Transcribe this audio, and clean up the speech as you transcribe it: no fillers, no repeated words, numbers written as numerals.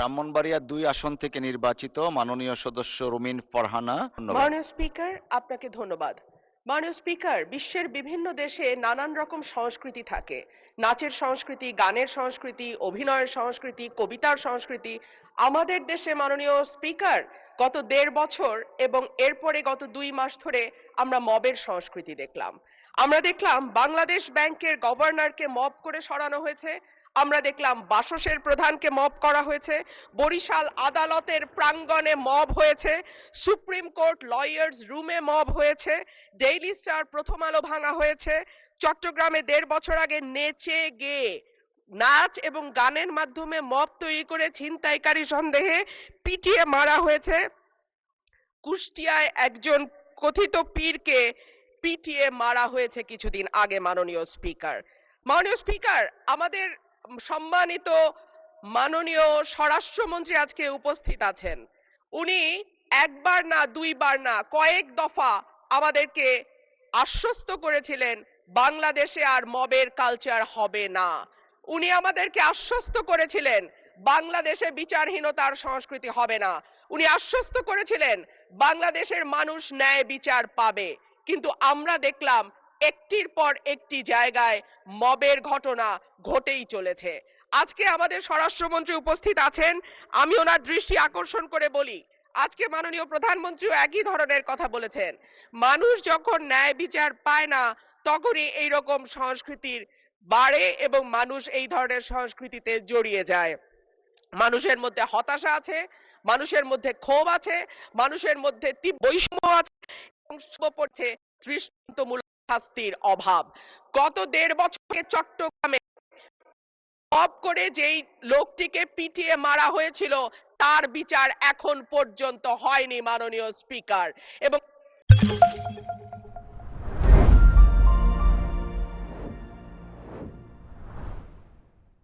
ব্রাহ্মণবাড়িয়া ২ আসন থেকে নির্বাচিত মাননীয় সদস্য রুমিন ফারহানা। ধন্যবাদ। মাননীয় স্পিকার, আপনাকে ধন্যবাদ। মাননীয় স্পিকার, বিশ্বের বিভিন্ন দেশে নানান রকম সংস্কৃতি থাকে। নাচের সংস্কৃতি, গানের সংস্কৃতি, অভিনয়ের সংস্কৃতি, কবিতার সংস্কৃতি। আমাদের দেশে মাননীয় স্পিকার গত ১.৫ বছর এবং এরপরে গত ২ মাস ধরে আমরা মবের সংস্কৃতি দেখলাম। আমরা দেখলাম বাংলাদেশ ব্যাংকের গভর্নরকে মব করে সরানো হয়েছে। আমরা দেখলাম বাসসের প্রধানকে মব করা হয়েছে। বরিশাল আদালতের প্রাঙ্গণে মব হয়েছে। সুপ্রিম কোর্ট লয়ার্স রুমে মব হয়েছে। ডেইলি স্টার, প্রথম আলো ভাঙা হয়েছে। চট্টগ্রামে ১.৫ বছর আগে নেচে গেয়ে নাচ এবং গানের মাধ্যমে মব তৈরি করে ছিনতাইকারী সন্দেহে পিটিয়ে মারা হয়েছে। কুষ্টিয়ায় একজন কথিত পীরকে পিটিয়ে মারা হয়েছে কিছুদিন আগে। মাননীয় স্পিকার, আমাদের সম্মানিত মাননীয় স্বরাষ্ট্রমন্ত্রী আজকে উপস্থিত আছেন। উনি একবার না, দুইবার না, কয়েক দফা আমাদেরকে আশ্বস্ত করেছিলেন বাংলাদেশে আর মবের কালচার হবে না। উনি আমাদেরকে আশ্বস্ত করেছিলেন বাংলাদেশে বিচারহীনতার সংস্কৃতি হবে না। উনি আশ্বস্ত করেছিলেন বাংলাদেশের মানুষ ন্যায় বিচার পাবে। কিন্তু আমরা দেখলাম একটির পর একটি জায়গায় মবের ঘটনা ঘটেই চলেছে। আজকে আমাদের স্বরাষ্ট্রমন্ত্রী উপস্থিত আছেন, আমি ওনার দৃষ্টি আকর্ষণ করে বলি, আজকে মাননীয় প্রধানমন্ত্রীও একই ধরনের কথা বলেছেন। মানুষ যখন ন্যায় বিচার পায় না তখনই এইরকম সংস্কৃতির বাড়ে এবং মানুষ এই ধরনের সংস্কৃতিতে জড়িয়ে যায়। মানুষের মধ্যে হতাশা আছে, মানুষের মধ্যে ক্ষোভ আছে, মানুষের মধ্যে বৈষম্য আছে এবং পড়ছে দৃষ্টান্তমূলক শাস্তির অভাব। গত ১.৫ বছরে চট্টগ্রামে মব করে যেই লোকটিকে পিটিয়ে মারা হয়েছিল তার বিচার এখন পর্যন্ত হয়নি মাননীয় স্পিকার। এবং